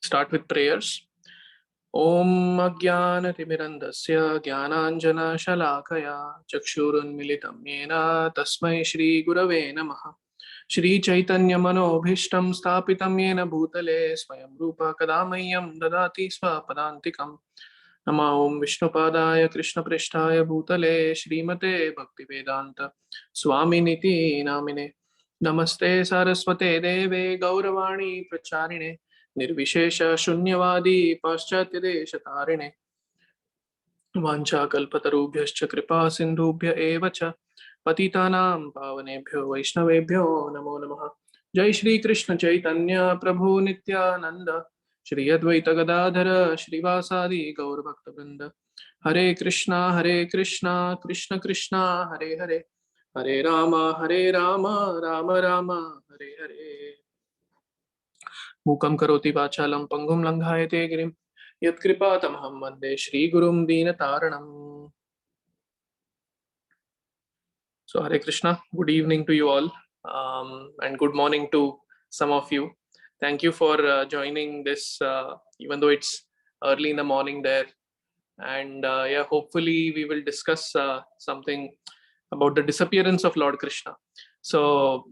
start with prayers. Om Ajnanatimirandasya Jnananjana Shalakaya Chakshurunmilitam Yena Tasmai Shri Gurave Namaha. Shri Chaitanya Manobhishtam Sthapitam Yena Bhutale Swayam Rupa Kadamayam Dadati Swapadantikam. Nama Om Vishnupadaya Krishna Prishtaya Bhutale Shrimate Bhaktivedanta Swaminiti Namine. Namaste Saraswate Deve Gauravani Pracharine Nirvishesha Shunyavadi Paschatyadesh Vanchakalpatarubhyascha kripa sindhubhya eva cha patitanam pavanebhyo vaishnavebhyo namo namaha. Jai Shri Krishna Chaitanya Prabhu Nityananda Shri Advaita Gadadhara Shrivasadi Gaur Bhakta Vrinda. Hare Krishna Krishna Krishna Hare Hare Hare Rama Rama Rama Hare Hare. Mukam karoti vachalam pangum langhayate girim Yatkripa tamaham vande Shri Gurum Deenataranam. So Hare Krishna, good evening to you all, and good morning to some of you. Thank you for joining this, even though it's early in the morning there. And yeah, hopefully we will discuss something about the disappearance of Lord Krishna. So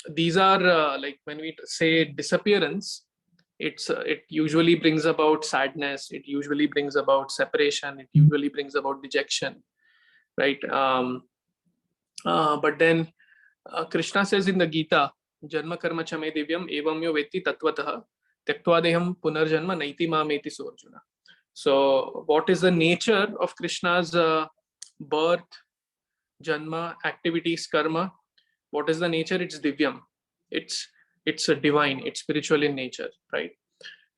these are like when we say disappearance, it usually brings about sadness, it usually brings about separation, it usually brings about dejection, right? But then Krishna says in the Gita, Janma karma chame divyam evam yo vetti tatvatah tyaktva deham punarjanma naiti mameti so Arjuna. So what is the nature of Krishna's birth, janma, activities, karma? What is the nature? It's divyam. It's a divine, it's spiritual in nature, right?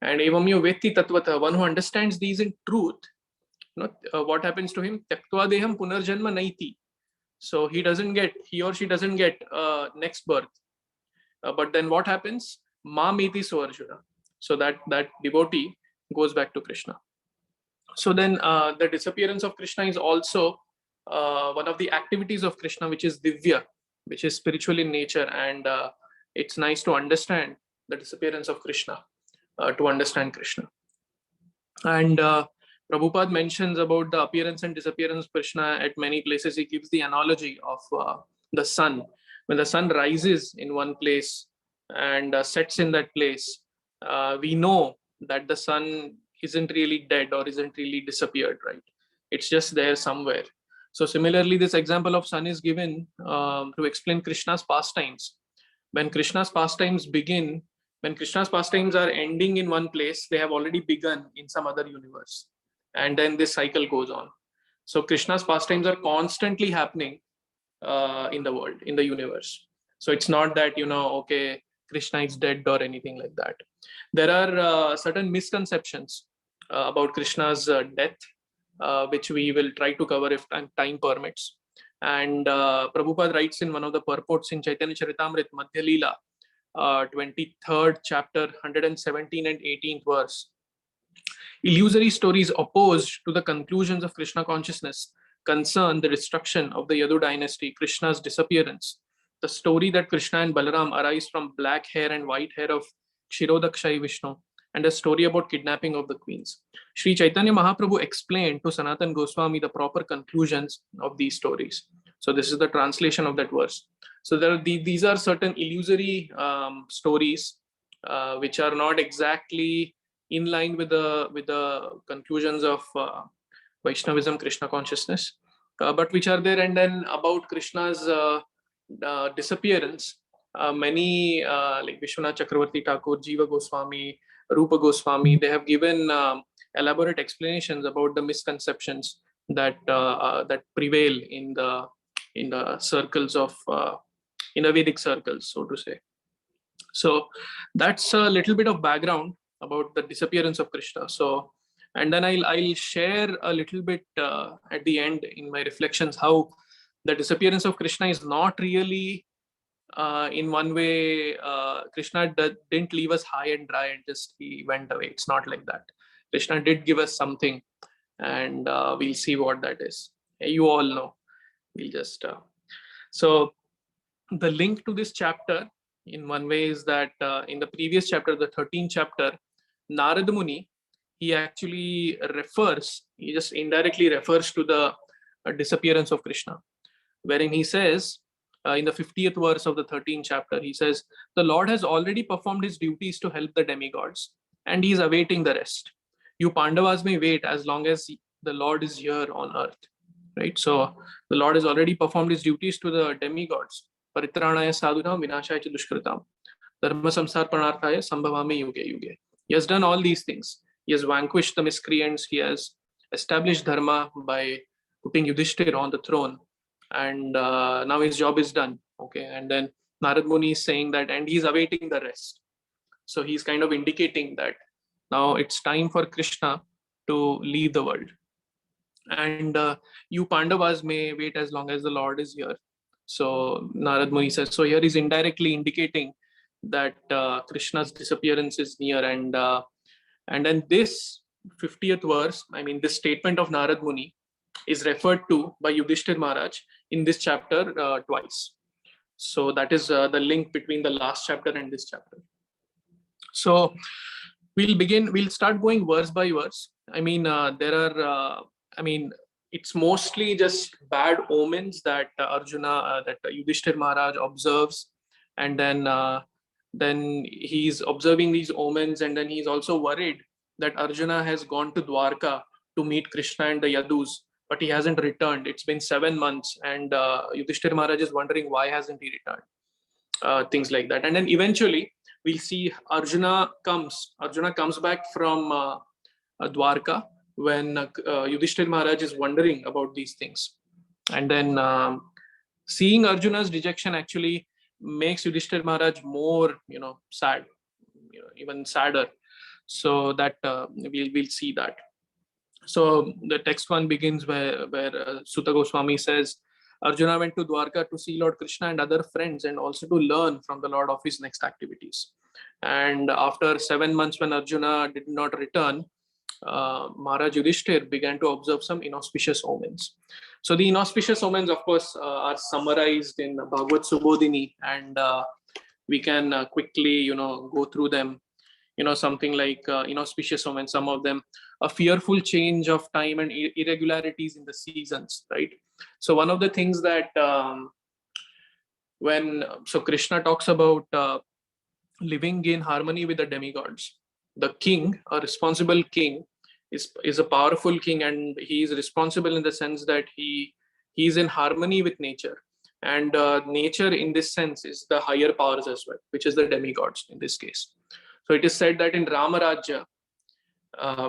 And evamyo vetti tatvata, one who understands these in truth, what happens to him? Tyaktva deham punarjanma naiti. So he or she doesn't get next birth. But then what happens? Mamiti so Arjuna. So that devotee goes back to Krishna. So then the disappearance of Krishna is also one of the activities of Krishna, which is divya, which is spiritual in nature. And it's nice to understand the disappearance of Krishna, to understand Krishna. And Prabhupada mentions about the appearance and disappearance of Krishna at many places. He gives the analogy of the sun. When the sun rises in one place and sets in that place, we know that the sun isn't really dead or isn't really disappeared, right? It's just there somewhere. So similarly, this example of sun is given to explain Krishna's pastimes. When Krishna's pastimes begin, when Krishna's pastimes are ending in one place, they have already begun in some other universe. And then this cycle goes on. So Krishna's pastimes are constantly happening in the world, in the universe. So it's not that, okay, Krishna is dead or anything like that. There are certain misconceptions about Krishna's death, which we will try to cover if time permits. And Prabhupada writes in one of the purports in Chaitanya Charitamrita, Madhya Leela, 23rd chapter, 117 and 18th verse. Illusory stories opposed to the conclusions of Krishna consciousness concern the destruction of the Yadu dynasty, Krishna's disappearance, the story that Krishna and Balaram arise from black hair and white hair of Kshirodakshayi Vishnu, and a story about kidnapping of the queens. Sri Chaitanya Mahaprabhu explained to Sanatan Goswami the proper conclusions of these stories. So this is the translation of that verse. So these are certain illusory stories which are not exactly in line with the conclusions of Vaishnavism, Krishna consciousness, but which are there. And then about Krishna's disappearance, many like Vishwanath Chakravarti Thakur, Jiva Goswami, Rupa Goswami, they have given elaborate explanations about the misconceptions that prevail in the circles of in the Vedic circles, so to say. So that's a little bit of background about the disappearance of Krishna. So, and then I'll share a little bit at the end in my reflections how the disappearance of Krishna is not really in one way Krishna didn't leave us high and dry and just he went away. It's not like that. Krishna did give us something, and we'll see what that is. You all know. We'll just so the link to this chapter in one way is that in the previous chapter, the 13th chapter, Narad Muni, he actually he just indirectly refers to the disappearance of Krishna, wherein he says, in the 50th verse of the 13th chapter, he says, the Lord has already performed his duties to help the demigods, and he is awaiting the rest. You Pandavas may wait as long as the Lord is here on earth. Right? So the Lord has already performed his duties to the demigods. Paritranaya sadhunam vinashaya cha dushkritam. Dharma samsar pranarthaya sambhavami yuge yuge. He has done all these things. He has vanquished the miscreants. He has established dharma by putting Yudhishthir on the throne. And now his job is done. Okay. And then Narad Muni is saying that, and he's awaiting the rest. So he's kind of indicating that now it's time for Krishna to leave the world. And you Pandavas may wait as long as the Lord is here. So Narad Muni says, so here he's indirectly indicating that Krishna's disappearance is near. And then this 50th verse, I mean, this statement of Narad Muni is referred to by Yudhishthir Maharaj in this chapter twice. So that is the link between the last chapter and this chapter. So we'll start going verse by verse. I mean, it's mostly just bad omens that that Yudhishthir Maharaj observes, and then he's observing these omens, and then he's also worried that Arjuna has gone to Dwarka to meet Krishna and the Yadus, but he hasn't returned. It's been 7 months, and Yudhishthir Maharaj is wondering why hasn't he returned. Things like that, and then eventually we'll see Arjuna comes back from Dwarka when Yudhishthir Maharaj is wondering about these things. And then seeing Arjuna's dejection actually makes Yudhishthir Maharaj more, sad, even sadder. So that we'll see that. So the text one begins where Sutta Goswami says, Arjuna went to Dwarka to see Lord Krishna and other friends, and also to learn from the Lord of his next activities. And after 7 months, when Arjuna did not return, Maharaj Yudhishthir began to observe some inauspicious omens. So the inauspicious omens, of course, are summarized in Bhagavad Subodhini, and we can quickly, go through them. Something like inauspicious omens, some of them, a fearful change of time and irregularities in the seasons, right? So one of the things that so Krishna talks about living in harmony with the demigods. The king, a responsible king, is a powerful king, and he is responsible in the sense that he is in harmony with nature. And nature in this sense is the higher powers as well, which is the demigods in this case. So it is said that in Ramarajya,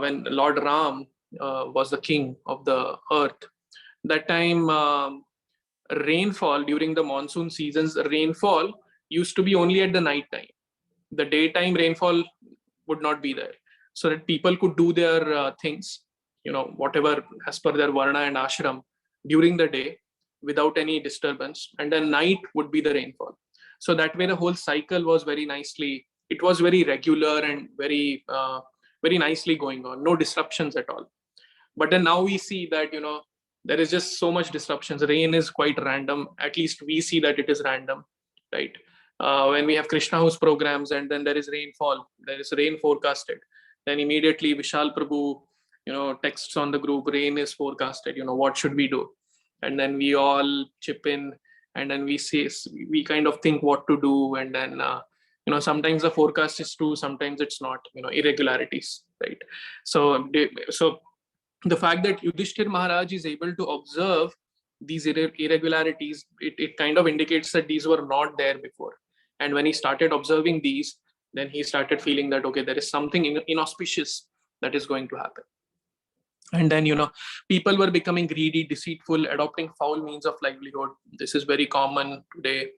when Lord Ram was the king of the earth, that time rainfall during the monsoon seasons, rainfall used to be only at the night time. The daytime rainfall would not be there, so that people could do their things, whatever as per their varna and ashram during the day without any disturbance, and then night would be the rainfall. So that way the whole cycle was it was very regular and very nicely going on, no disruptions at all. But then now we see that there is just so much disruptions. Rain is quite random, at least we see that it is random, right? When we have Krishna house programs, and then there is rainfall, there is rain forecasted, then immediately Vishal Prabhu texts on the group, rain is forecasted, what should we do? And then we all chip in, and then we kind of think what to do, and then sometimes the forecast is true, sometimes it's not, irregularities, right? So the fact that Yudhishthir Maharaj is able to observe these irregularities, it kind of indicates that these were not there before. And when he started observing these, then he started feeling that, okay, there is something inauspicious that is going to happen. And then, people were becoming greedy, deceitful, adopting foul means of livelihood. This is very common today.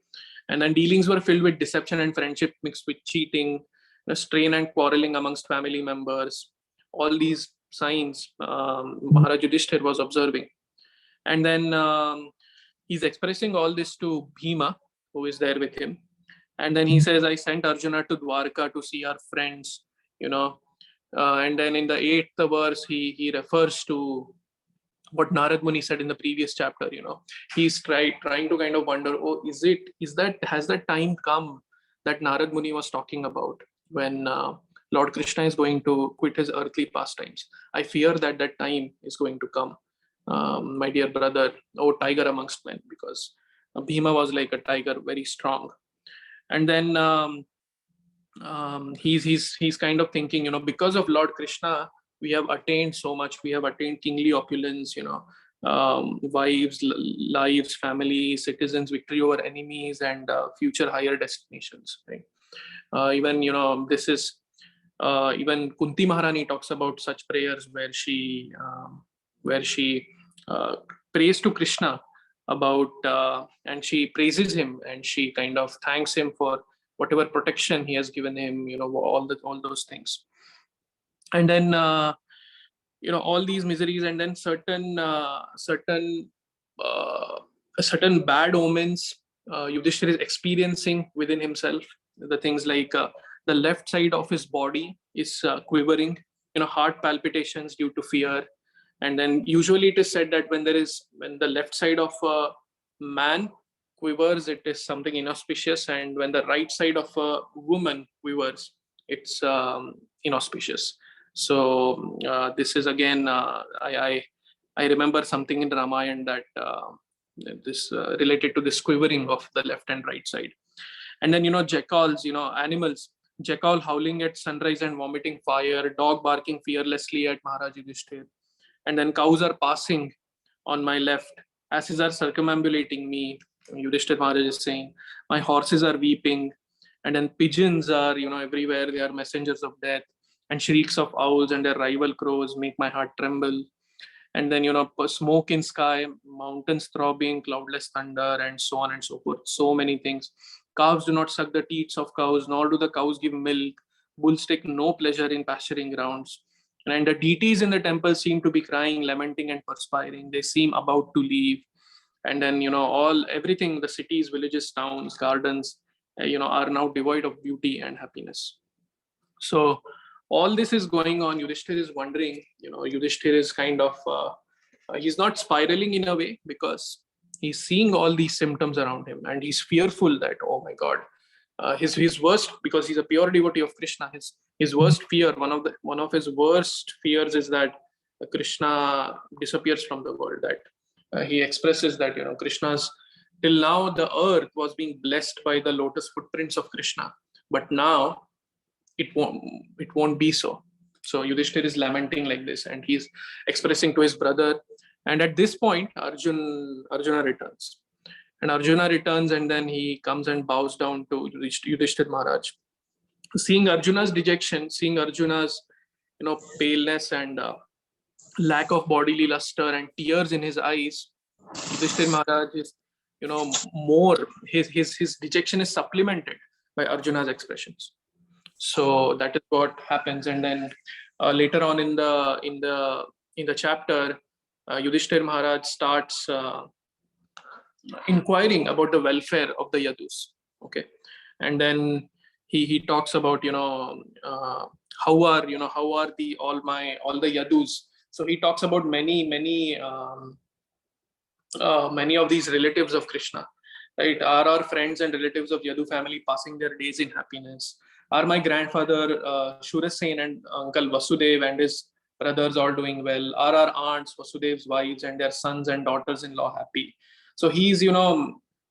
And then dealings were filled with deception and friendship mixed with cheating, strain and quarreling amongst family members. All these signs Maharaj Yudhishthir was observing. And then he's expressing all this to Bhima, who is there with him. And then he says, I sent Arjuna to Dwarka to see our friends, and then in the 8th verse, he refers to what Narad Muni said in the previous chapter. He's trying to kind of wonder, has that time come that Narad Muni was talking about, when Lord Krishna is going to quit his earthly pastimes. I fear that that time is going to come, my dear brother, oh tiger amongst men, because Bhima was like a tiger, very strong. And then he's kind of thinking, because of Lord Krishna, we have attained so much. We have attained kingly opulence, wives, lives, family, citizens, victory over enemies, and future higher destinations. Right? Even this is even Kunti Maharani talks about such prayers where she uh, prays to Krishna about and she praises him, and she kind of thanks him for whatever protection he has given him, all those things. And then all these miseries, and then uh, certain bad omens Yudhishthira is experiencing within himself. The things like the left side of his body is quivering, heart palpitations due to fear. And then usually it is said that when the left side of a man quivers, it is something inauspicious, and when the right side of a woman quivers, it's inauspicious. So this is again, I remember something in Ramayana that this related to this quivering of the left and right side. And then jackals, animals, jackal howling at sunrise and vomiting fire, dog barking fearlessly at Maharaj Yudhishthir, and then cows are passing on my left, asses are circumambulating me. Yudhishthir Maharaj is saying, my horses are weeping, and then pigeons are everywhere. They are messengers of death, and shrieks of owls and their rival crows make my heart tremble. And then smoke in sky, mountains throbbing, cloudless thunder, and so on and so forth. So many things. Calves do not suck the teats of cows, nor do the cows give milk. Bulls take no pleasure in pasturing grounds. And the deities in the temple seem to be crying, lamenting, and perspiring. They seem about to leave. And then everything, the cities, villages, towns, gardens, are now devoid of beauty and happiness. So all this is going on. Yudhishthir is wondering, Yudhishthir is kind of he's not spiraling in a way, because he's seeing all these symptoms around him, and he's fearful that, oh my god, his worst, because he's a pure devotee of Krishna, his worst fear, one of his worst fears is that Krishna disappears from the world. That he expresses that Krishna's, till now the earth was being blessed by the lotus footprints of Krishna, but now it won't be so. So Yudhishthir is lamenting like this, and he's expressing to his brother. And at this point, Arjuna returns. And Arjuna returns, and then he comes and bows down to Yudhishthir Maharaj. Seeing Arjuna's dejection, seeing Arjuna's paleness and lack of bodily luster and tears in his eyes, Yudhishthir Maharaj is more, his dejection is supplemented by Arjuna's expressions. So that is what happens. And then later on in the chapter, Yudhishthir Maharaj starts inquiring about the welfare of the Yadus. Okay, and then he talks about how are the all the Yadus. So he talks about many of these relatives of Krishna. Right, are our friends and relatives of Yadu family passing their days in happiness? Are my grandfather Shurasen and uncle Vasudev and his brothers all doing well? Are our aunts Vasudev's wives and their sons and daughters-in-law happy? So he's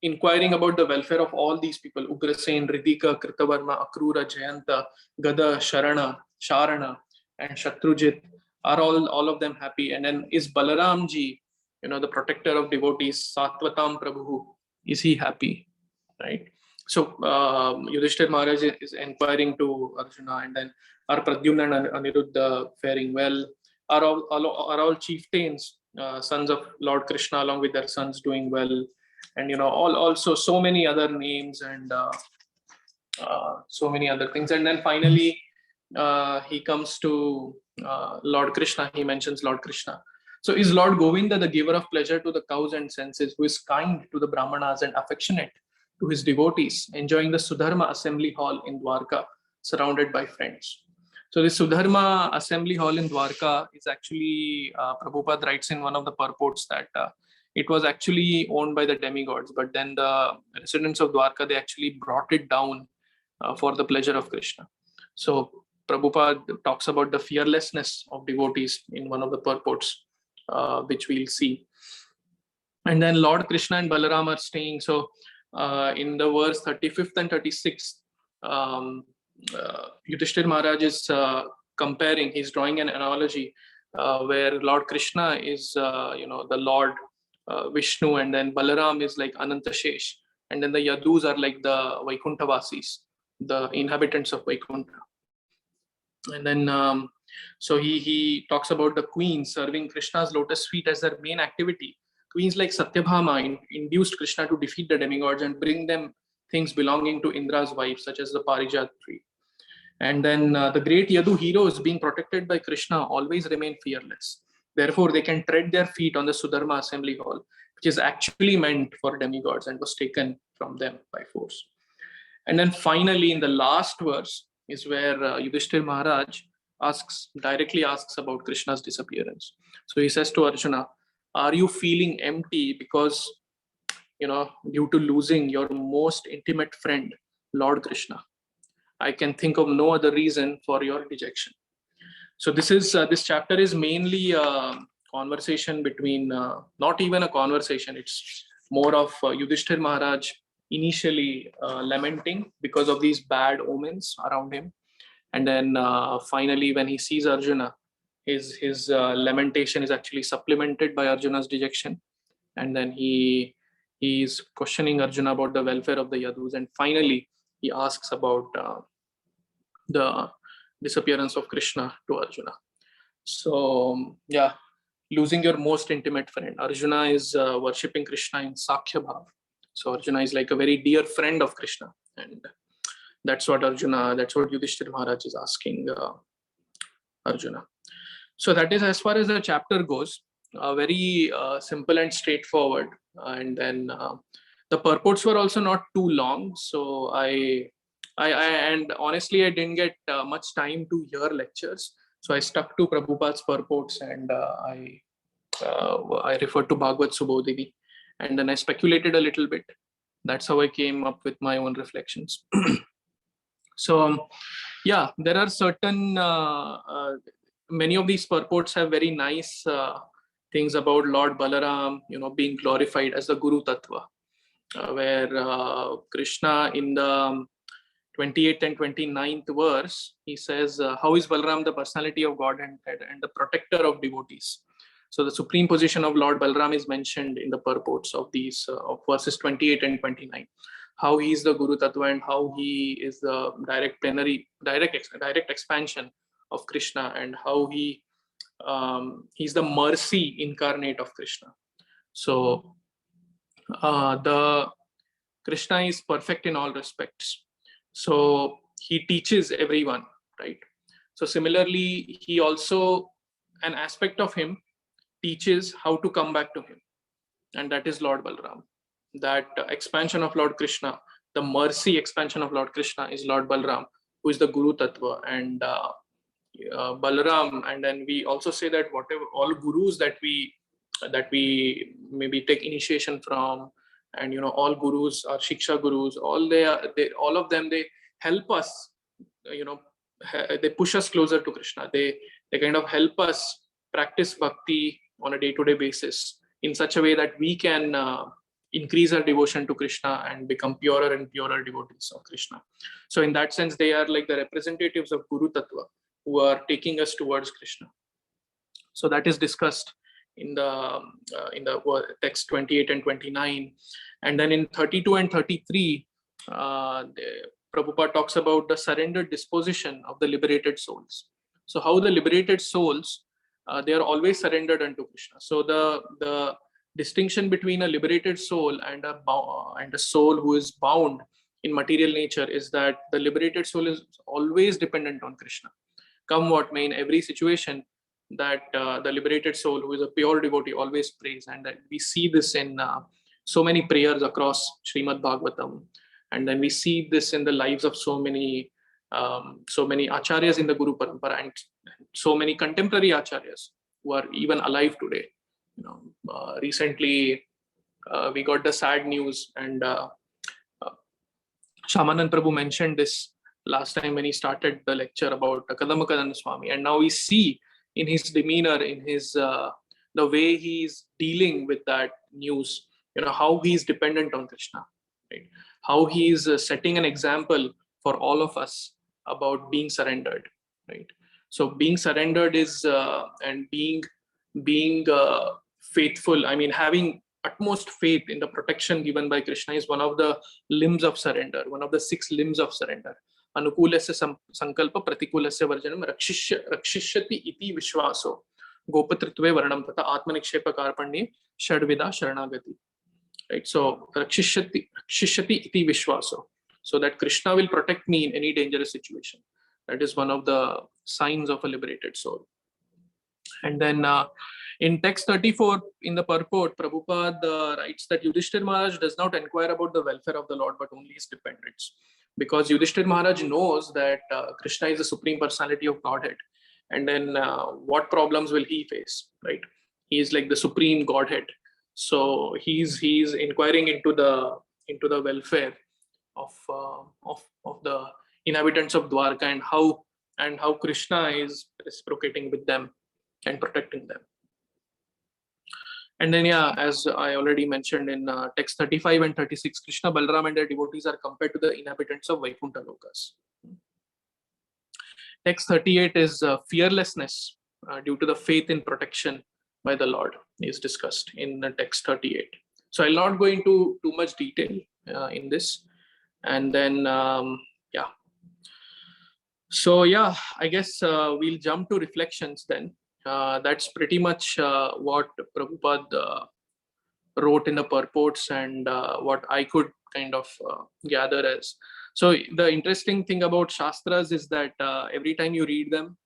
inquiring about the welfare of all these people: Ugrasen, Ridhika, Kritavarma, Akrura, Jayanta, Gada, Sharana, and Shatrujit. Are all of them happy? And then is Balaramji, the protector of devotees, Satvatam Prabhu, is he happy? Right? So Yudhishthir Maharaj is inquiring to Arjuna, and then are Pradyumna and Aniruddha faring well? Are all chieftains, sons of Lord Krishna, along with their sons, doing well? And also so many other names, and so many other things. And then finally he comes to Lord Krishna. He mentions Lord Krishna. So is Lord Govinda the giver of pleasure to the cows and senses, who is kind to the Brahmanas and affectionate to his devotees, enjoying the Sudharma assembly hall in Dwarka, surrounded by friends? So the Sudharma assembly hall in Dwarka is actually, Prabhupada writes in one of the purports that it was actually owned by the demigods, but then the residents of Dwarka, they actually brought it down for the pleasure of Krishna. So Prabhupada talks about the fearlessness of devotees in one of the purports, which we'll see. And then Lord Krishna and Balaram are staying. So in the verse 35th and 36th, Yudhishthir Maharaj is comparing, he's drawing an analogy where Lord Krishna is, the Lord Vishnu, and then Balaram is like Anantashesh, and then the Yadus are like the Vaikuntavasis, the inhabitants of Vaikuntha. And then, so he talks about the queens serving Krishna's lotus feet as their main activity. Queens like Satyabhama induced Krishna to defeat the demigods and bring them things belonging to Indra's wife, such as the Parijat tree. And then the great Yadu heroes, being protected by Krishna, always remain fearless. Therefore, they can tread their feet on the Sudharma assembly hall, which is actually meant for demigods and was taken from them by force. And then finally, in the last verse, is where Yudhishthir Maharaj directly asks about Krishna's disappearance. So he says to Arjuna, are you feeling empty because, due to losing your most intimate friend, Lord Krishna? I can think of no other reason for your dejection. So this chapter is mainly a conversation between, not even a conversation, it's more of Yudhishthir Maharaj initially lamenting because of these bad omens around him. And then finally, when he sees Arjuna, his lamentation is actually supplemented by Arjuna's dejection. And then he is questioning Arjuna about the welfare of the Yadus. And finally, he asks about the disappearance of Krishna to Arjuna. So, yeah, losing your most intimate friend. Arjuna is worshipping Krishna in Sakhya Bhav. So Arjuna is like a very dear friend of Krishna, and that's what Yudhishthir Maharaj is asking Arjuna. So that is as far as the chapter goes, very simple and straightforward. And then the purports were also not too long. So I and honestly, I didn't get much time to hear lectures. So I stuck to Prabhupada's purports, and I referred to Bhagavad Subodhini. And then I speculated a little bit. That's how I came up with my own reflections. So, yeah, there are certain, many of these purports have very nice things about Lord Balaram, being glorified as the Guru Tattva, where Krishna in the 28th and 29th verse, he says, how is Balaram the personality of God and the protector of devotees? So the supreme position of Lord Balaram is mentioned in the purports of these of verses 28 and 29. How he is the Guru Tattva and how he is the direct expansion of Krishna, and how he's the mercy incarnate of Krishna. So the Krishna is perfect in all respects. So he teaches everyone, right? So similarly, he also, an aspect of him teaches how to come back to him, and that is Lord Balaram. That expansion of Lord Krishna, the mercy expansion of Lord Krishna, is Lord Balaram, who is the Guru Tattva. And Balaram, and then we also say that whatever all gurus that we maybe take initiation from, and all gurus are Shiksha gurus, all of them, they help us, they push us closer to Krishna. They kind of help us practice bhakti on a day-to-day basis in such a way that we can increase our devotion to Krishna and become purer and purer devotees of Krishna. So in that sense, they are like the representatives of Guru Tattva who are taking us towards Krishna. So that is discussed in the text 28 and 29. And then in 32 and 33, Prabhupada talks about the surrendered disposition of the liberated souls. So how the liberated souls, they are always surrendered unto Krishna. So the distinction between a liberated soul and a soul who is bound in material nature is that the liberated soul is always dependent on Krishna. Come what may, in every situation, that the liberated soul, who is a pure devotee, always prays. And that we see this in so many prayers across Srimad Bhagavatam. And then we see this in the lives of so many acharyas in the Guru Parampara, and so many contemporary acharyas who are even alive today. Recently we got the sad news, and Shamanand Prabhu mentioned this, last time when he started the lecture about Kadambakadananda Swami, and now we see in his demeanor, in his the way he's dealing with that news, how he's dependent on Krishna, right? How he's setting an example for all of us about being surrendered, right? So being surrendered is and being faithful. I mean, having utmost faith in the protection given by Krishna is one of the limbs of surrender, one of the 6 limbs of surrender. Anukulasya sankalpa pratikulasya varjanam rakshishyati iti vishwaso gopatritve varnam tata atmanikshepa karpanye shadvida sharanagati. Right? So rakshishyati iti vishwaso. So that Krishna will protect me in any dangerous situation. That is one of the signs of a liberated soul. And then in text 34 in the purport, Prabhupada writes that Yudhishthir Maharaj does not inquire about the welfare of the Lord, but only his dependents. Because Yudhishthir Maharaj knows that Krishna is the Supreme Personality of Godhead. And then what problems will he face, right? He is like the Supreme Godhead. So he's inquiring into the welfare of the inhabitants of Dwarka, and how Krishna is reciprocating with them and protecting them. And then, as I already mentioned in text 35 and 36, Krishna, Balaram and their devotees are compared to the inhabitants of Vaikuntha Lokas. Text 38 is fearlessness due to the faith in protection by the Lord is discussed in text 38. So I'll not go into too much detail in this. And then, So I guess we'll jump to reflections then. That's pretty much what Prabhupada wrote in the purports, and what I could kind of gather as. So the interesting thing about Shastras is that every time you read them,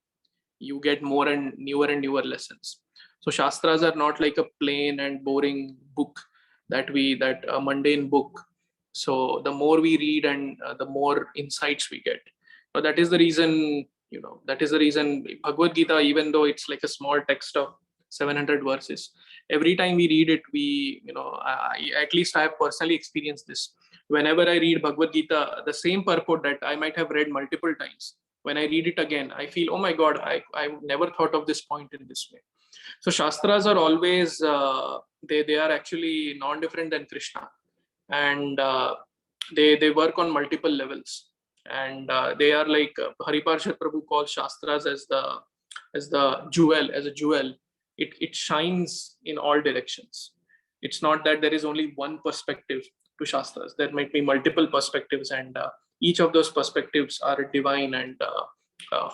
you get more and newer lessons. So Shastras are not like a plain and boring book that a mundane book. So the more we read and the more insights we get. But that is the reason, Bhagavad Gita, even though it's like a small text of 700 verses, every time we read it, at least I have personally experienced this. Whenever I read Bhagavad Gita, the same purport that I might have read multiple times, when I read it again, I feel, oh my God, I never thought of this point in this way. So Shastras are always, they are actually non-different than Krishna. And they work on multiple levels. And they are like Hariparshad Prabhu calls Shastras as a jewel. It shines in all directions. It's not that there is only one perspective to Shastras. There might be multiple perspectives, and each of those perspectives are divine and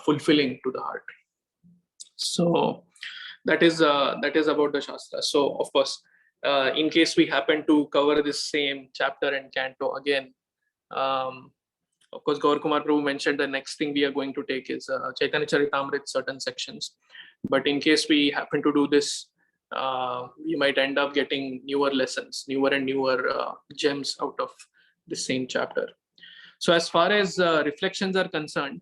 fulfilling to the heart. So that is about the Shastras. So of course, in case we happen to cover this same chapter and Canto again, of course, Gaur Kumar Prabhu mentioned the next thing we are going to take is Chaitanya Charitamrita, certain sections. But in case we happen to do this, we might end up getting newer lessons, newer and newer gems out of the same chapter. So as far as reflections are concerned,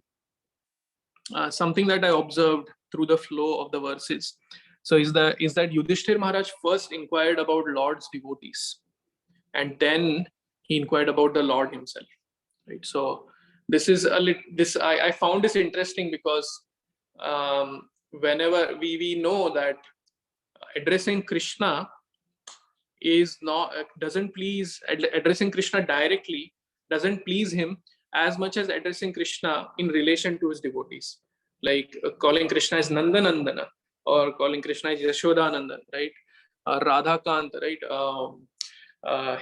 something that I observed through the flow of the verses, so is that Yudhishthir Maharaj first inquired about Lord's devotees, and then he inquired about the Lord himself. Right. So this is I found this interesting because whenever we know that addressing Krishna addressing Krishna directly doesn't please him as much as addressing Krishna in relation to his devotees, like calling Krishna as Nandanandana or calling Krishna as Yashodanandan, right? Radha Kant, right?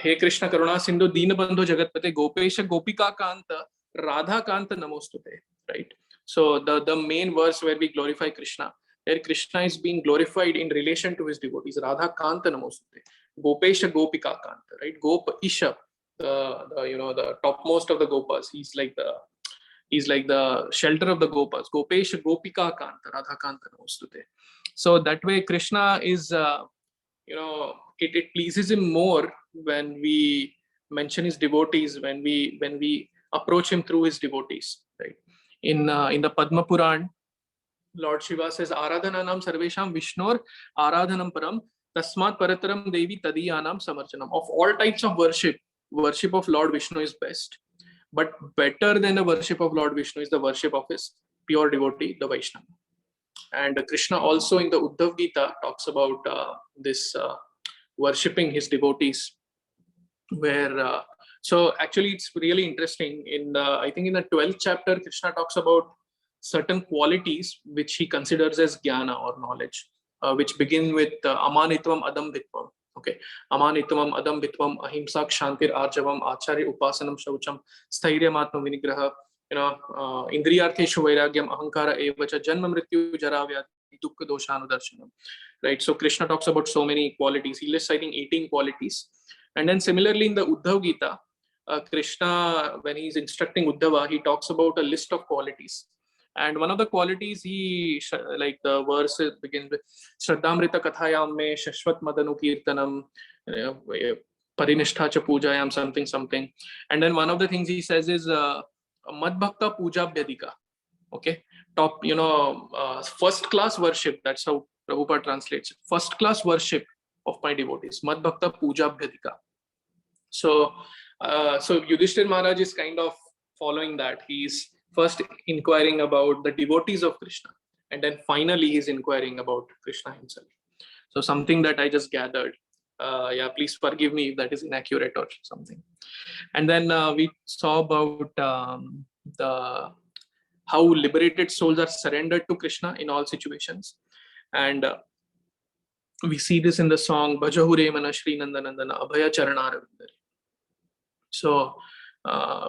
He Krishna Karuna Sindhu Deenabandhu Jagatpate Gopesha Gopika Kanta Radha Kanta Namostute, right? So the main verse where we glorify Krishna, where Krishna is being glorified in relation to his devotees, Radha Kanta Namostute, Gopesha Gopika Kanta, right? Gopa the topmost of the Gopas. He's like the shelter of the Gopas. Gopesha Gopika Kanta Radha Kanta Namostute. So that way Krishna is it pleases him more when we mention his devotees, when we approach him through his devotees, right? In the Padma Puran, Lord Shiva says, Aradhananam sarvesham Vishnor Aradhanam param tasmat parataram devi tadiyanam samarchanam. Of all types of worship of Lord Vishnu is best. But better than the worship of Lord Vishnu is the worship of his pure devotee, the Vaishnava. And Krishna also in the Uddhav Gita talks about this worshipping his devotees, where so actually it's really interesting. In the, I think in the 12th chapter, Krishna talks about certain qualities which he considers as jnana or knowledge, which begin with amanitvam adambhitvam. Okay, amanitvam adambhitvam ahimsa kshantir arjavam acharya upasanam shaucham stairyam atma vinigraha, indriyartheshu vairagyam ahankara evacha janma mrityu jara vyadhi dukkha doshanudarshanam. Right, so Krishna talks about so many qualities. He lists, I think, 18 qualities. And then similarly in the Uddhav Gita, Krishna, when he's instructing Uddhava, he talks about a list of qualities. And one of the qualities, he, like the verse begins with Shraddhamrita Kathayam me Shashvat Madanu Kirtanam Parinishta cha Pujayam something something. And then one of the things he says is Madbhakta Puja Bhyadika. Okay, top, first class worship. That's how Prabhupada translates it. First class worship of my devotees, Mad Bhakta Puja Bhyadika. So Yudhishthir Maharaj is kind of following that. He's first inquiring about the devotees of Krishna, and then finally he's inquiring about Krishna himself. So something that I just gathered. Yeah, please forgive me if that is inaccurate or something. And then we saw about how liberated souls are surrendered to Krishna in all situations. And we see this in the song Bhajahure Mana Shri Nandanandana Abhaya Charanaravindare. So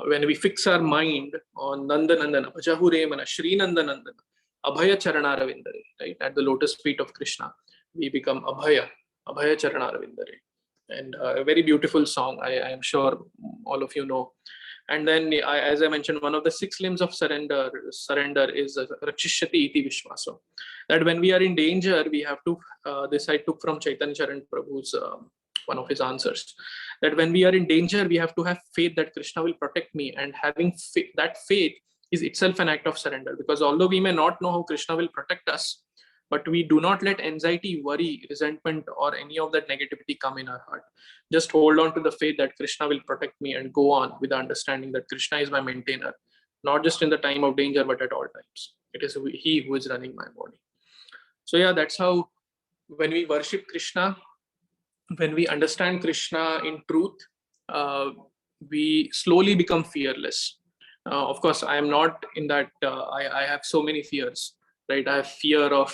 when we fix our mind on Nandanandana, Bhajahure Mana Shri Nandanandana Abhaya Charanaravindare, right, at the lotus feet of Krishna, we become Abhaya Charanaravindare. And a very beautiful song, I am sure all of you know. And then, as I mentioned, one of the 6 limbs of surrender is Rakshishyati iti Vishwaso. That when we are in danger, we have to, this I took from Chaitanya Charan Prabhu's, one of his answers, that when we are in danger, we have to have faith that Krishna will protect me. And having that faith is itself an act of surrender. Because although we may not know how Krishna will protect us, but we do not let anxiety, worry, resentment, or any of that negativity come in our heart. Just hold on to the faith that Krishna will protect me and go on with the understanding that Krishna is my maintainer, not just in the time of danger, but at all times. It is he who is running my body. So yeah, that's how when we worship Krishna, when we understand Krishna in truth, we slowly become fearless. Of course, I am not in that, I have so many fears, right? I have fear of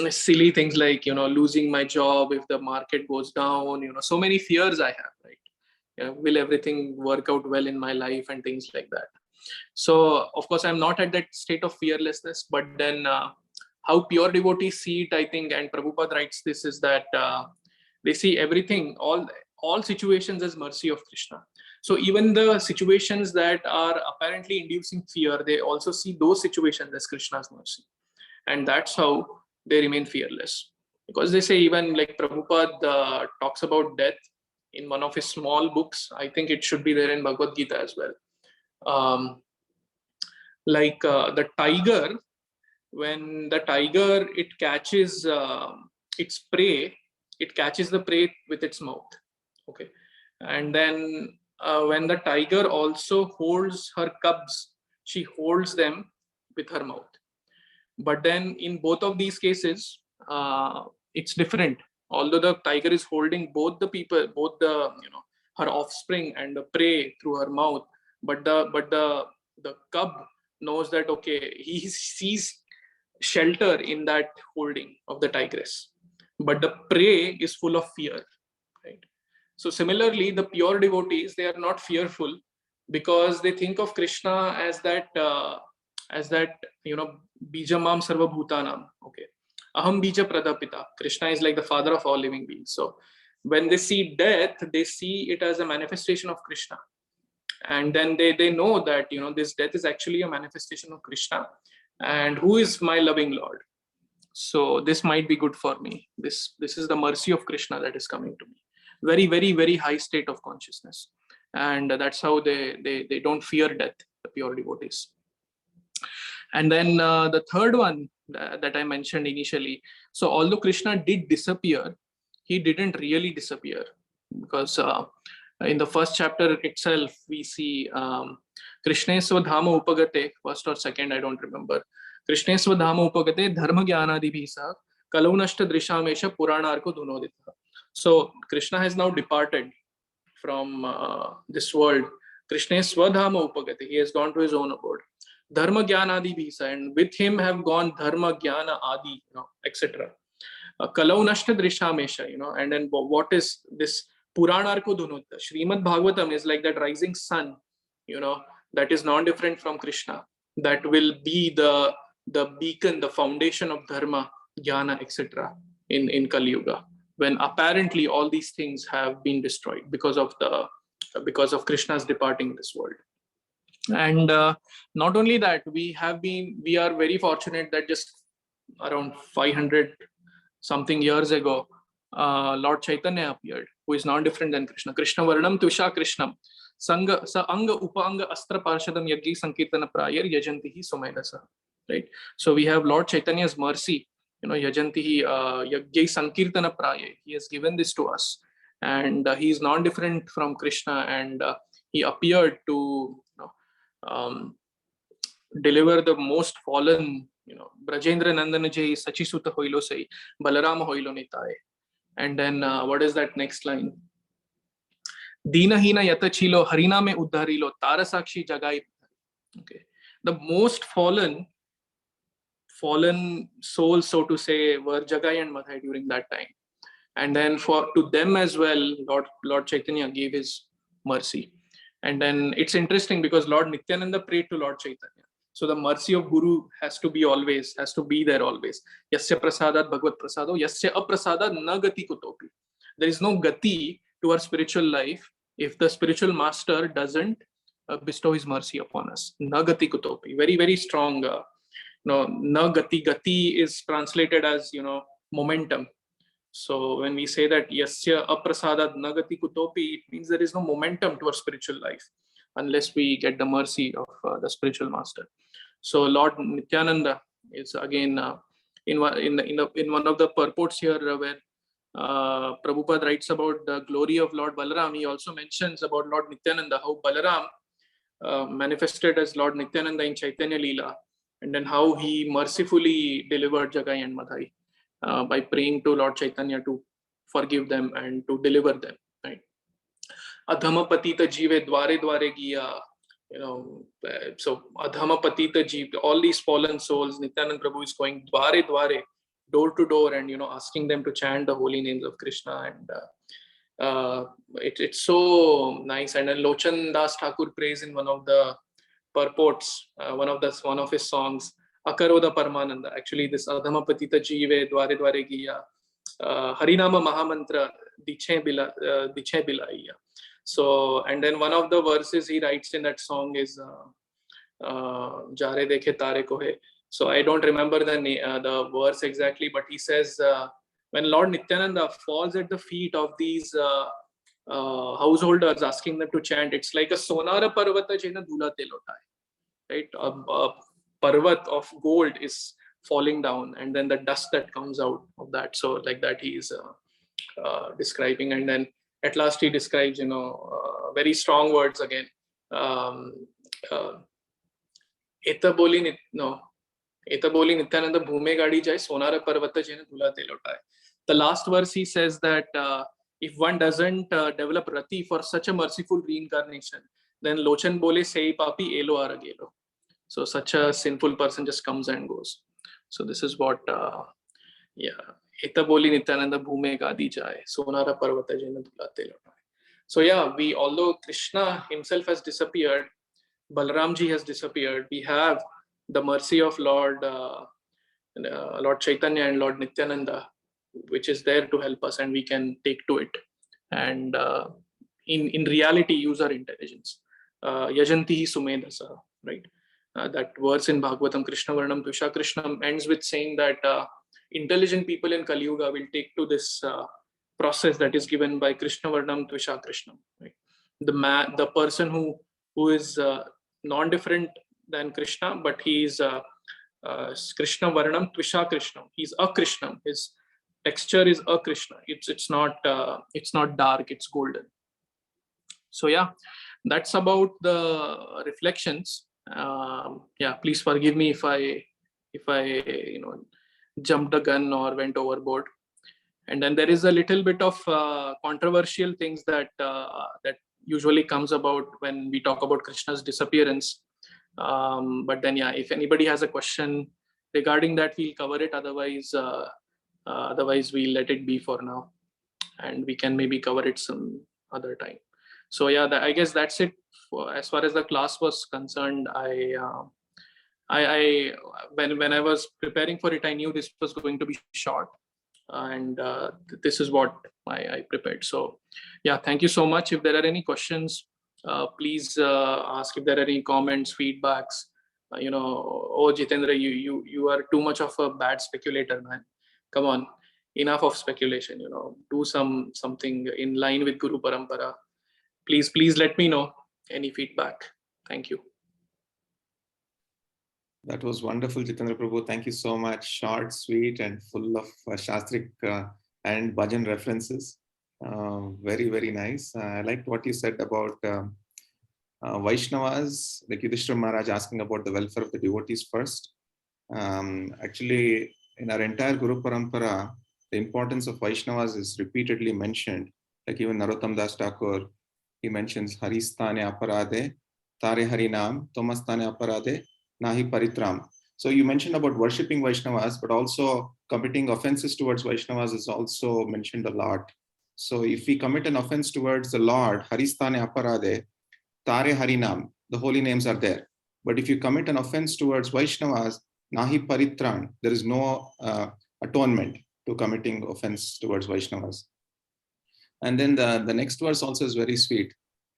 silly things like losing my job if the market goes down. So many fears I have, right? Will everything work out well in my life and things like that. So of course I'm not at that state of fearlessness, but then how pure devotees see it, I think, and Prabhupada writes this, is that they see everything, all situations as mercy of Krishna. So even the situations that are apparently inducing fear, they also see those situations as Krishna's mercy. And that's how they remain fearless. Because they say, even like Prabhupada talks about death in one of his small books. I think it should be there in Bhagavad Gita as well. The tiger, when the tiger, it catches its prey, it catches the prey with its mouth. Okay. And then when the tiger also holds her cubs, she holds them with her mouth. But then in both of these cases, it's different. Although the tiger is holding both the people, both the her offspring and the prey through her mouth, but the cub knows that okay, he sees shelter in that holding of the tigress, but the prey is full of fear, right? So similarly, the pure devotees, they are not fearful because they think of Krishna as that bijamam sarva bhutanam. Okay, aham bija pradapita. Krishna is like the father of all living beings. So when they see death, they see it as a manifestation of Krishna, and then they know that this death is actually a manifestation of Krishna, and who is my loving Lord. So this might be good for me. This is the mercy of Krishna that is coming to me. Very, very, very high state of consciousness. And that's how they don't fear death, the pure devotees. And then the third one that I mentioned initially. So although Krishna did disappear, he didn't really disappear, because In the first chapter itself, we see Krishneshva Dhama Upagate, first or second, I don't remember. Krishneshva Dhama Upagate Dharma Jnanadibhi Sah Kalunashta Drishamesha Puranarko Dhunodita. So Krishna has now departed from this world. Krishneshva Dhama Upagate, he has gone to his own abode. Dharma Jnanadibhi Sah, and with him have gone Dharma Jnana Adi, etc. Kalaunashta Drishamesha, and then what is this? Puranarko Dhunutta. Srimad Bhagavatam is like that rising sun, that is non-different from Krishna. That will be the beacon, the foundation of dharma, jnana, etc. in Kali Yuga, when apparently all these things have been destroyed because of Krishna's departing this world. And not only that, we are very fortunate that just around 500 something years ago, Lord Chaitanya appeared, who is not different than Krishna. Krishna Varnam Tvisha Krishnam Sanga Sa Anga Upanga Astra Parshadam Yajji Sankirtana Prayar Yajantihi Somedasa. Right? So we have Lord Chaitanya's mercy, Yajantihi Yajji Sankirtana Prayar. He has given this to us. And he is not different from Krishna, and he appeared to deliver the most fallen, Brajendra Nandana Jai Sachisuta Hoilo Sai Balarama Hoilo Nitaye. And then what is that next line? Dina hina yata chilo harina me uddharilo tarasakshi jagai. Okay, the most fallen souls, so to say, were Jagai and Madhai during that time. And then to them as well, Lord Chaitanya gave his mercy. And then it's interesting because Lord Nityananda prayed to Lord Chaitanya. So the mercy of Guru has to be there always. Yasya prasadat bhagavad prasado, yasya aprasadat na gati kutopi. There is no gati to our spiritual life if the spiritual master doesn't bestow his mercy upon us. Na gati kutopi. Very, very strong. Na gati. Gati is translated as, momentum. So when we say that yasya aprasadat na gati kutopi, it means there is no momentum to our spiritual life unless we get the mercy of the spiritual master. So Lord Nityananda is again in one of the purports here where Prabhupada writes about the glory of Lord Balaram. He also mentions about Lord Nityananda, how Balaram manifested as Lord Nityananda in Chaitanya Leela, and then how he mercifully delivered Jagai and Madhai by praying to Lord Chaitanya to forgive them and to deliver them. Right? Adhama patita jive dware dware giya. So Adhama Patita Jeev, all these fallen souls, Nityananda Prabhu is going dware dware, door to door, and asking them to chant the holy names of Krishna. And it's so nice. And then Lochan Das Thakur prays in one of the purports, one of his songs, Akaroda Paramananda. Actually, this Adhama Patita Jeev dware dware giya, Harinama Mahamantra Diche Bilaiya. So, and then one of the verses he writes in that song is Jare Dekhe Tare Kohe. So I don't remember the verse exactly, but he says when Lord Nityananda falls at the feet of these householders asking them to chant, it's like a sonara parvata jena dhula telotai, right? A parvat of gold is falling down, and then the dust that comes out of that. So like that he is describing, and then at last he describes, very strong words again. Eta boli Nityananda bhume gadi jai sonara parvata jena dhula telotai. The last verse he says that if one doesn't develop rati for such a merciful reincarnation, then Lochan bole sei papi elo aragelo. So such a sinful person just comes and goes. So this is what, Eta boli Nityananda bhume gadi jai sonara parvata jena dhula telotai. So although Krishna himself has disappeared, Balaramji has disappeared, we have the mercy of Lord Chaitanya and Lord Nityananda, which is there to help us, and we can take to it. And in reality, use our intelligence. Yajantihi Sumedasa, right? That verse in Bhagavatam, Krishna Varnam Tvisha Krishnam, ends with saying that intelligent people in Kali Yuga will take to this process that is given by Krishna Varnam Tvisha Krishnam. Right? The person who is non-different than Krishna, but he is Krishna Varnam Tvisha Krishnam. He's a Krishnam. His texture is a Krishna. It's not dark. It's golden. So yeah, that's about the reflections. Yeah, please forgive me if I jumped the gun or went overboard. And then there is a little bit of controversial things that usually comes about when we talk about Krishna's disappearance. But then yeah, if anybody has a question regarding that, we'll cover it. Otherwise we'll let it be for now, and we can maybe cover it some other time. So yeah, I guess that's it as far as the class was concerned. I when I was preparing for it, I knew this was going to be short, and this is what I prepared. So yeah, thank you so much. If there are any questions, please ask. If there are any comments, feedbacks, oh Jitendra, you are too much of a bad speculator, man. Come on, enough of speculation. Do something in line with Guru Parampara. Please let me know any feedback. Thank you. That was wonderful, Jitendra Prabhu. Thank you so much. Short, sweet, and full of Shastric and bhajan references. Very, very nice. I liked what you said about Vaishnavas, like Yudhishthira Maharaj asking about the welfare of the devotees first. Actually, in our entire Guru Parampara, the importance of Vaishnavas is repeatedly mentioned. Like even Narottam Das Thakur, he mentions Haristane Aparade, Tare Harinam, Tomastane Aparade, Nahi Paritram. So you mentioned about worshipping Vaishnavas, but also committing offenses towards Vaishnavas is also mentioned a lot. So if we commit an offense towards the Lord, Haristane Aparade, Tare Harinam, the holy names are there. But if you commit an offense towards Vaishnavas, Nahi Paritran, there is no atonement to committing offense towards Vaishnavas. And then the next verse also is very sweet.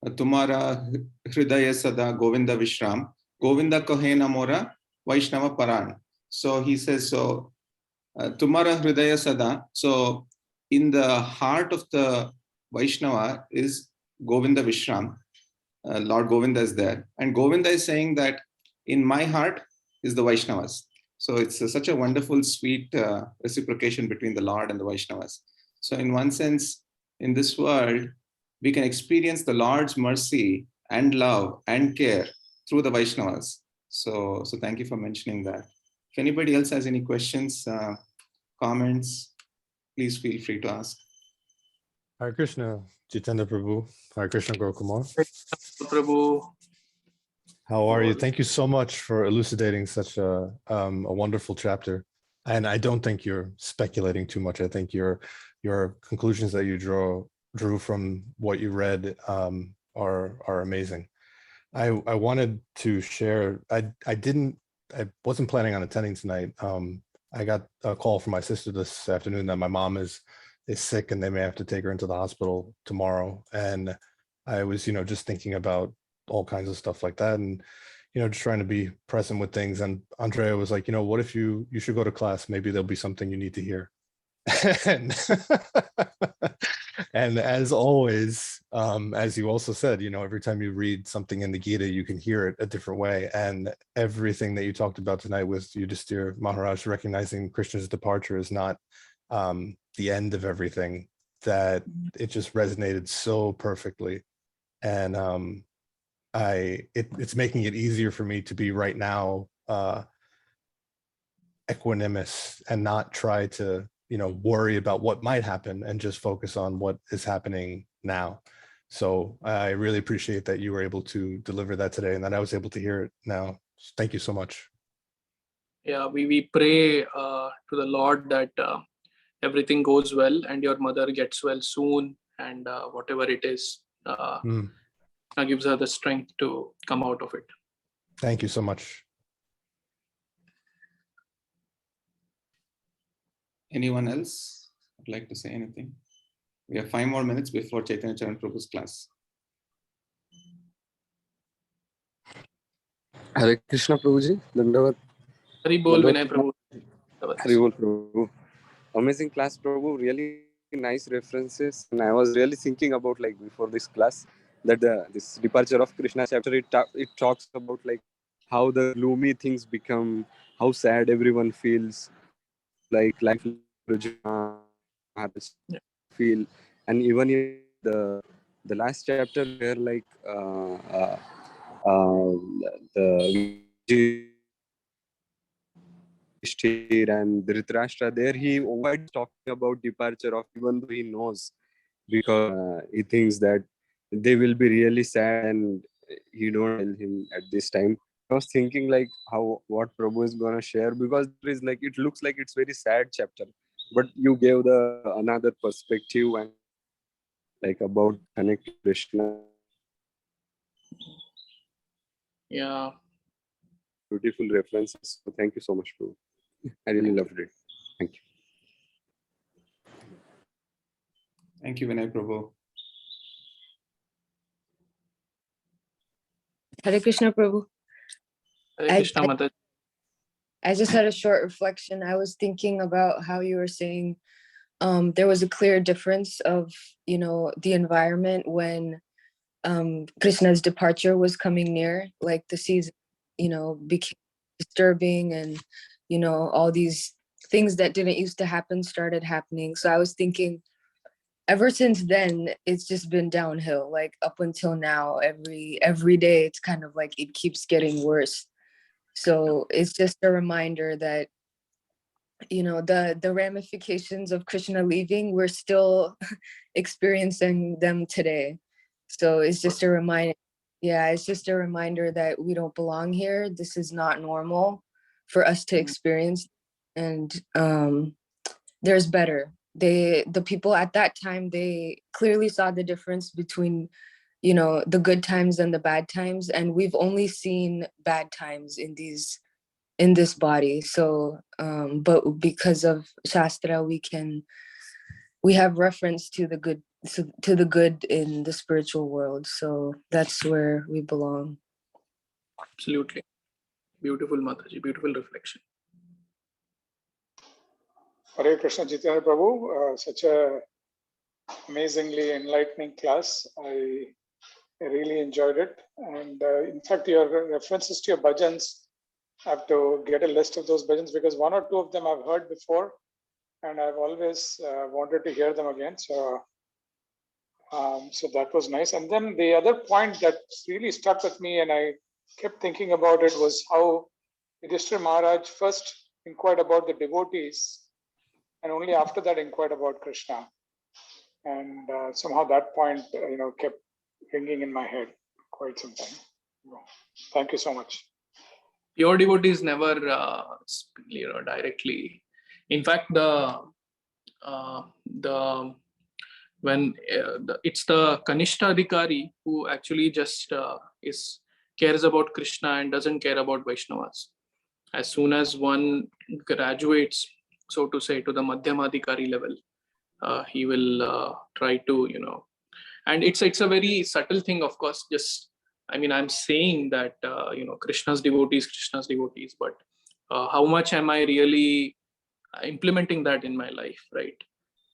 Tumara Hridaya Sada Govinda Vishram, Govinda Kohena Mora, Vaishnava Paran. So he says, so Tumara Hridaya Sada. So in the heart of the Vaishnava is Govinda Vishram. Lord Govinda is there. And Govinda is saying that in my heart is the Vaishnavas. So it's such a wonderful, sweet reciprocation between the Lord and the Vaishnavas. So in one sense, in this world, we can experience the Lord's mercy and love and care through the Vaishnavas. So thank you for mentioning that. If anybody else has any questions, comments, please feel free to ask. Hare Krishna, Jitendra Prabhu. Hare Krishna, Gaurakumar. Prabhu. How are you? Thank you so much for elucidating such a wonderful chapter. And I don't think you're speculating too much. I think your conclusions that you drew from what you read are amazing. I wanted to share. I wasn't planning on attending tonight. I got a call from my sister this afternoon that my mom is sick and they may have to take her into the hospital tomorrow. And I was, just thinking about all kinds of stuff like that, and just trying to be present with things. And Andrea was like, what if you should go to class? Maybe there'll be something you need to hear. And as always, as you also said, every time you read something in the Gita, you can hear it a different way. And everything that you talked about tonight with Yudhishthira Maharaj recognizing Krishna's departure is not the end of everything, that it just resonated so perfectly. And it's making it easier for me to be right now equanimous and not try to worry about what might happen and just focus on what is happening now. So I really appreciate that you were able to deliver that today and that I was able to hear it now. Thank you so much. Yeah, we pray to the Lord that everything goes well and your mother gets well soon, and whatever it is, gives her the strength to come out of it. Thank you so much. Anyone else would like to say anything? We have 5 more minutes before Chaitanya Charan Prabhu's class. Hare Krishna Prabhuji. Dandavat. Hari Bol Vinay Prabhu. Hari Bol Prabhu. Amazing class, Prabhu. Really nice references. And I was really thinking about, before this class, that this departure of Krishna chapter, it talks about how the gloomy things become, how sad everyone feels, life feel, and even the the last chapter where like the and Dhritarashtra, there he avoids talking about departure of, even though he knows, because he thinks that they will be really sad and he don't tell him at this time. I was thinking like what Prabhu is gonna share, because there is like, it looks like it's very sad chapter, but you gave the another perspective and like about connect to Krishna. Yeah. Beautiful references. So thank you so much, Prabhu. I really loved it. Thank you. Thank you, Vinay Prabhu. Hare Krishna, Prabhu. Hare Krishna, Mataji. I just had a short reflection. I was thinking about how you were saying there was a clear difference of, the environment when Krishna's departure was coming near, like the season, became disturbing, and, all these things that didn't used to happen started happening. So I was thinking, ever since then, it's just been downhill, like up until now, every day, it's kind of like it keeps getting worse. So it's just a reminder that, the ramifications of Krishna leaving, we're still experiencing them today. So it's just a reminder. Yeah, it's just a reminder that we don't belong here. This is not normal for us to experience. And there's better. The people at that time, they clearly saw the difference between, the good times and the bad times. And we've only seen bad times in this body. So but because of Shastra, we have reference to the good, to the good in the spiritual world. So that's where we belong. Absolutely. Beautiful, Mataji. Beautiful reflection. Hare Krishna, Jitendra Prabhu. Such a amazingly enlightening class. I really enjoyed it. And in fact, your references to your bhajans, I have to get a list of those bhajans, because one or two of them I've heard before and I've always wanted to hear them again. So that was nice. And then the other point that really stuck with me and I kept thinking about it was how Yudhishthira Maharaj first inquired about the devotees and only after that inquired about Krishna. And somehow that point, kept ringing in my head quite some time. Thank you so much. Pure devotees never directly. In fact, it's the Kanishta Adhikari who actually just cares about Krishna and doesn't care about Vaishnavas. As soon as one graduates, so to say, to the Madhyama Adhikari level, he will try to, and it's a very subtle thing, of course. I'm saying that, Krishna's devotees, but how much am I really implementing that in my life, right?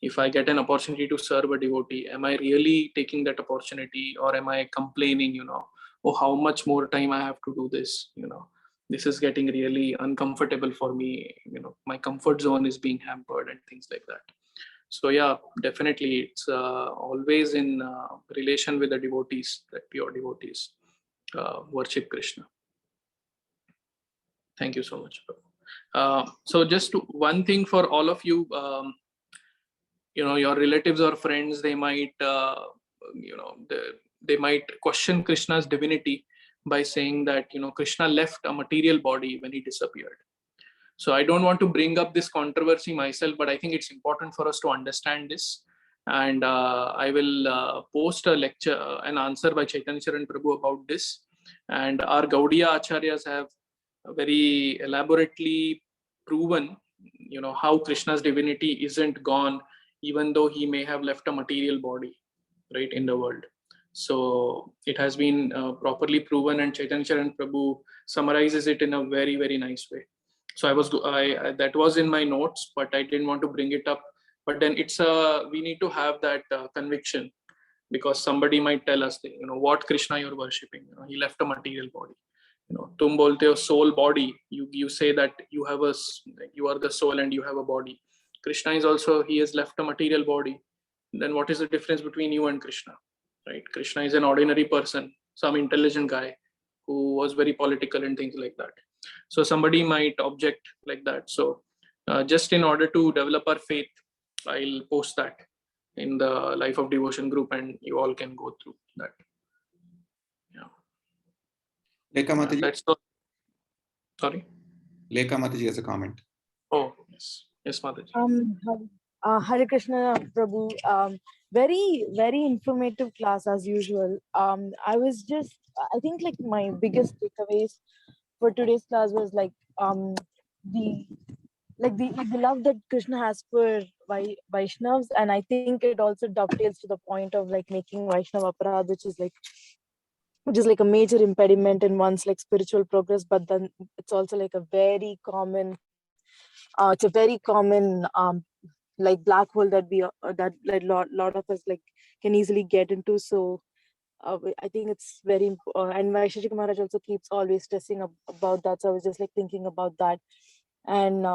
If I get an opportunity to serve a devotee, am I really taking that opportunity, or am I complaining, oh, how much more time I have to do this, this is getting really uncomfortable for me, my comfort zone is being hampered and things like that. So yeah, definitely it's always in relation with the devotees, that pure devotees worship Krishna. Thank you so much. So just one thing for all of you, your relatives or friends, they might, they might question Krishna's divinity by saying that, Krishna left a material body when he disappeared. So I don't want to bring up this controversy myself, but I think it's important for us to understand this. And I will post a lecture, an answer by Chaitanya Charan Prabhu about this. And our Gaudiya Acharyas have very elaborately proven, how Krishna's divinity isn't gone, even though he may have left a material body, right, in the world. So it has been properly proven, and Chaitanya Charan Prabhu summarizes it in a very, very nice way. So that was in my notes, but I didn't want to bring it up. But then we need to have that conviction, because somebody might tell us, what Krishna you're worshipping, he left a material body. Tum bolte ho soul body. You say that you are the soul and you have a body. Krishna is also, he has left a material body. Then what is the difference between you and Krishna, right? Krishna is an ordinary person, some intelligent guy who was very political and things like that. So somebody might object like that. So just in order to develop our faith, I'll post that in the Life of Devotion group, and you all can go through that. Yeah. Lekha Mataji. That's all. Sorry. Lekha Mataji has a comment. Oh, yes. Yes, Mataji. Hare Krishna, Prabhu. Very, very informative class as usual. I think like my biggest takeaways for today's class was like the love that Krishna has for Vaishnavas, and I think it also dovetails to the point of like making Vaishnava aparad, which is like a major impediment in one's like spiritual progress. But then it's also like a very common like black hole that that like lot of us like can easily get into. So I think it's very and Vaishnavi Maharaj also keeps always stressing about that. So I was just like thinking about that. And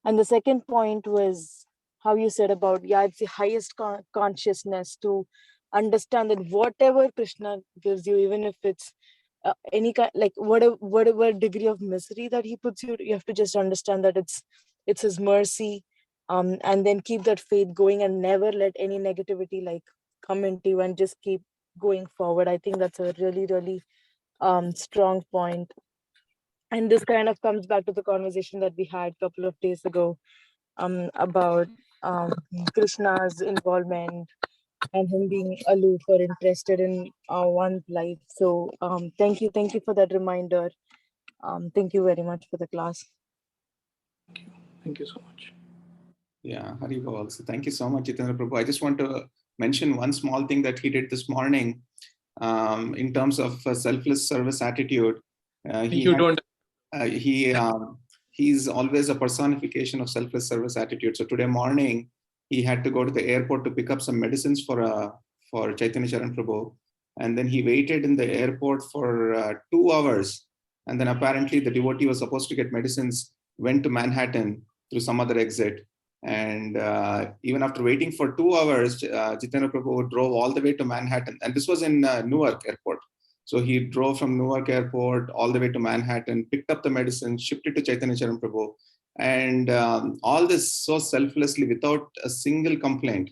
the second point was how you said about, it's the highest consciousness to understand that whatever Krishna gives you, even if it's any kind, like whatever degree of misery that he puts you, you have to just understand that it's his mercy, and then keep that faith going and never let any negativity like come into you, and just keep going forward. I think that's a really, really strong point. And this kind of comes back to the conversation that we had a couple of days ago about Krishna's involvement and him being aloof or interested in one's life. So thank you for that reminder. Thank you very much for the class. Thank you so much. Yeah, Haribol. So thank you so much, Jitendra Prabhu. I just want to mention one small thing that he did this morning in terms of selfless service attitude. He's always a personification of selfless service attitude. So today morning, he had to go to the airport to pick up some medicines for Chaitanya Charan Prabhu. And then he waited in the airport for 2 hours. And then apparently the devotee was supposed to get medicines, went to Manhattan through some other exit. And even after waiting for 2 hours, Jitendra Prabhu drove all the way to Manhattan. And this was in Newark Airport. So he drove from Newark Airport all the way to Manhattan, picked up the medicine, shipped it to Chaitanya Charan Prabhu. And all this so selflessly without a single complaint.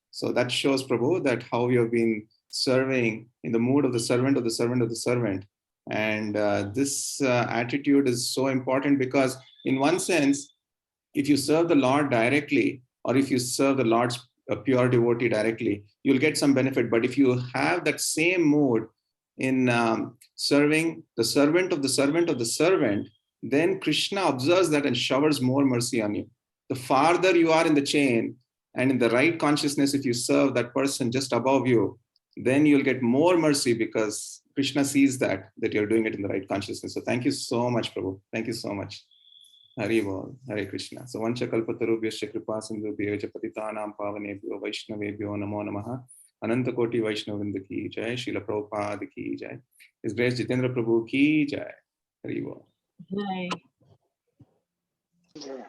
So that shows, Prabhu, that how you have been serving in the mood of the servant of the servant of the servant. And this attitude is so important because in one sense, if you serve the Lord directly, or if you serve the Lord's pure devotee directly, you'll get some benefit. But if you have that same mood in serving the servant of the servant of the servant, then Krishna observes that and showers more mercy on you. The farther you are in the chain and in the right consciousness, if you serve that person just above you, then you'll get more mercy because Krishna sees that you're doing it in the right consciousness. So thank you so much, Prabhu. Thank you so much. Hari Bol, Hare Krishna. So vancha kalpatarubhyasya kripa sindhubhyo cha patitanam pavanebhyo vaishnavebhyo namo namaha. Ananta Koti Vaishnavinda ki jai, Srila Prabhupada ki jai. His Grace Jitendra Prabhu ki jai. Hari Bol. Bye. Yeah.